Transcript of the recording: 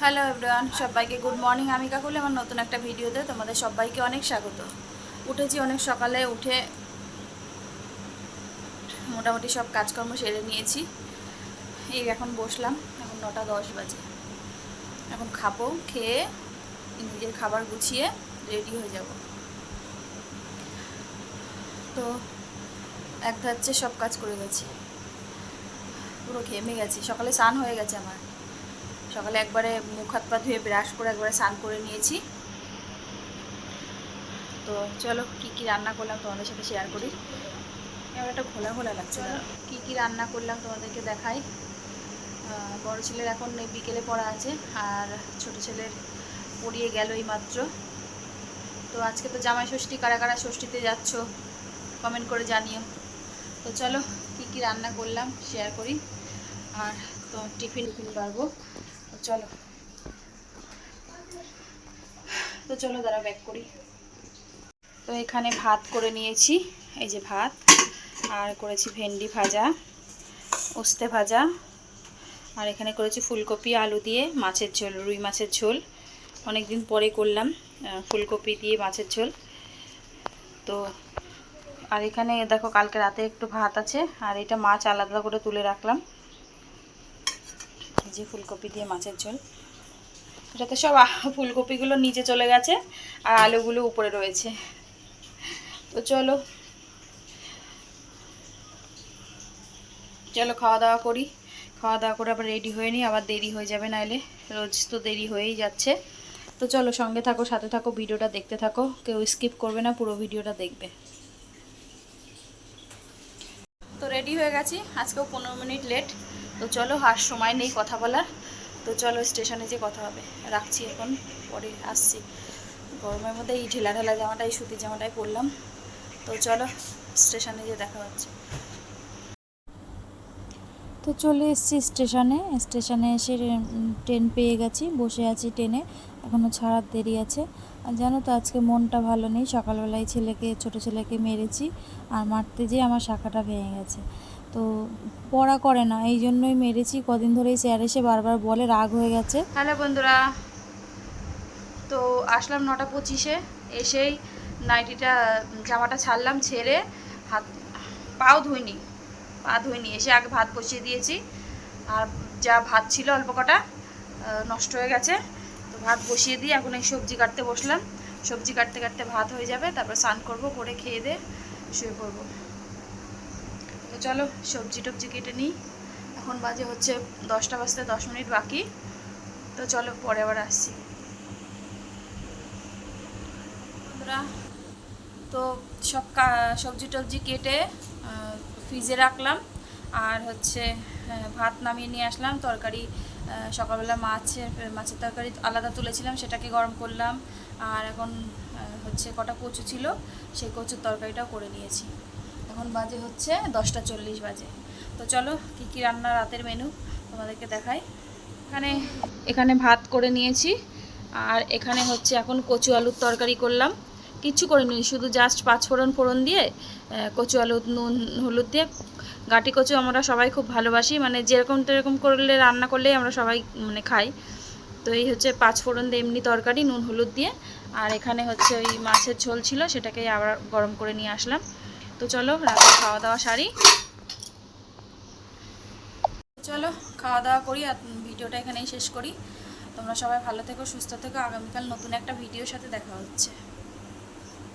Hello everyone, সবাইকে good morning. আমি কাকুলি আমার নতুন একটা ভিডিওতে তোমাদের সবাইকে অনেক স্বাগত। উঠেছি অনেক সকালে, উঠে মোটামুটি সব কাজকর্ম সেরে নিয়েছি। এই এখন বসলাম, এখন 9:10 বাজে। এখন খাবো, খেয়ে নিজের খাবার গুছিয়ে রেডি হয়ে যাব। তো এক ধাচ্ছে সব কাজ করে গেছি, পুরো ঘেমে গেছি। সকালে স্নান হয়ে গেছে আমার, সকালে একবারে মুখ হাত পা ধুয়ে ব্রাশ করে একবারে স্নান করে নিয়েছি। তো চলো কী কী রান্না করলাম তোমাদের সাথে শেয়ার করি। এবার একটা ঘোলা ঘোলা লাগছে। কী কী রান্না করলাম তোমাদেরকে দেখাই। বড় ছেলের এখন বিকেলে পড়া আছে, আর ছোট ছেলের পড়িয়ে গেল এই মাত্র। তো আজকে তো জামাই ষষ্ঠী, কারা কারা ষষ্ঠীতে যাচ্ছ কমেন্ট করে জানিও। তো চলো কী কী রান্না করলাম শেয়ার করি। আর তো টিফিন পারবো। তো চলো দাঁড়া ব্যাক করি। তো এখানে ভাত করে নিয়েছি, এই যে ভাত, আর করেছি ভেন্ডি ভাজা, উস্তে ভাজা, আর এখানে করেছি ফুলকপি আলু দিয়ে মাছের ঝোল, রুই মাছের ঝোল। অনেক দিন পরে করলাম ফুলকপি দিয়ে মাছের ঝোল। তো আর এখানে দেখো কালকে রাতে একটু ভাত আছে, আর এটা মাছ আলাদা করে তুলে রাখলাম। এই যে ফুলকপি দিয়ে মাছের ঝোল। এটাতে সব ফুলকপিগুলো নিচে চলে গেছে আর আলুগুলো উপরে রয়েছে। তো চলো চলো খাওয়া দাওয়া করি। খাওয়া দাওয়া করে আবার রেডি হয়ে নিই, আবার দেরি হয়ে যাবে, নাহলে রোজ তো দেরি হয়েই যাচ্ছে। তো চলো সঙ্গে থাকো, সাথে থাকো, ভিডিওটা দেখতে থাকো, কেউ স্কিপ করবে না, পুরো ভিডিওটা দেখবে। তো রেডি হয়ে গেছি, আজকেও 15 মিনিট লেট। তো চলো, আর সময় নেই কথা বলার। তো চলো স্টেশনে যে কথা হবে, রাখছি এখন, পরে আসছি। গরমের মধ্যে এই ঢিলা ঢালা জামাটা, এই সুতির জামাটাই পরলাম। তো চলো স্টেশনে যে দেখা হচ্ছে। তো চলে এসেছি স্টেশনে এসে ট্রেন পেয়ে গেছি, বসে আছি ট্রেনে, এখনও ছাড়ার দেরি আছে। আর জানো তো আজকে মনটা ভালো নেই, সকালবেলায় ছোটো ছেলেকে মেরেছি, আর মারতে যেয়ে আমার শাখাটা ভেঙে গেছে। তো পড়া করে না, এই জন্যই মেরেছি। কদিন ধরেই স্যার এসে বারবার বলে, রাগ হয়ে গেছে। হ্যালো বন্ধুরা, তো আসলাম 9:25-এ। এসেই নাইটিটা জামাটা ছাড়লাম, ছেড়ে হাত পা ধুইনি, এসে আগে ভাত বসিয়ে দিয়েছি। আর যা ভাত ছিল অল্প কটা নষ্ট হয়ে গেছে, তো ভাত বসিয়ে দিয়ে এখন এই সবজি কাটতে বসলাম। সবজি কাটতে কাটতে ভাত হয়ে যাবে, তারপর স্নান করবো, করে খেয়ে দিয়ে শুয়ে পড়বো। তো চলো সবজি টবজি কেটে নিই। এখন বাজে হচ্ছে 10টা বাজতে 10 মিনিট বাকি। তো চলো পরে আবার আসছি। তো সব সবজি টবজি কেটে ফ্রিজে রাখলাম, আর হচ্ছে ভাত নামিয়ে নিয়ে আসলাম। তরকারি সকালবেলা মাছের তরকারি আলাদা তুলেছিলাম, সেটাকে গরম করলাম। আর এখন হচ্ছে কটা কচু ছিল, সেই কচুর তরকারিটাও করে নিয়েছি। এখন বাজে হচ্ছে 10:40 বাজে। তো চলো কী কী রান্না, রাতের মেনু তোমাদেরকে দেখাই। এখানে ভাত করে নিয়েছি, আর এখানে হচ্ছে এখন কচু আলুর তরকারি করলাম। কিচ্ছু করিনি, শুধু জাস্ট 5 ফোড়ন দিয়ে কচু আলু নুন হলুদ দিয়ে, গাটি কচু আমরা সবাই খুব ভালোবাসি, মানে যেরকম তেরকম করলে রান্না করলেই আমরা সবাই মানে খাই। তো এই হচ্ছে 5 ফোড়ন দিয়ে এমনি তরকারি, নুন হলুদ দিয়ে। আর এখানে হচ্ছে ওই মাছের ঝোল ছিল, সেটাকে আবার গরম করে নিয়ে আসলাম। তো চলো রাতে খাওয়া দাওয়া সারি। চলো খাওয়া দাওয়া করি, আর ভিডিওটা এখানেই শেষ করি। তোমরা সবাই ভালো থেকো, সুস্থ থেকো। আগামীকাল নতুন একটা ভিডিওর সাথে দেখা হচ্ছে।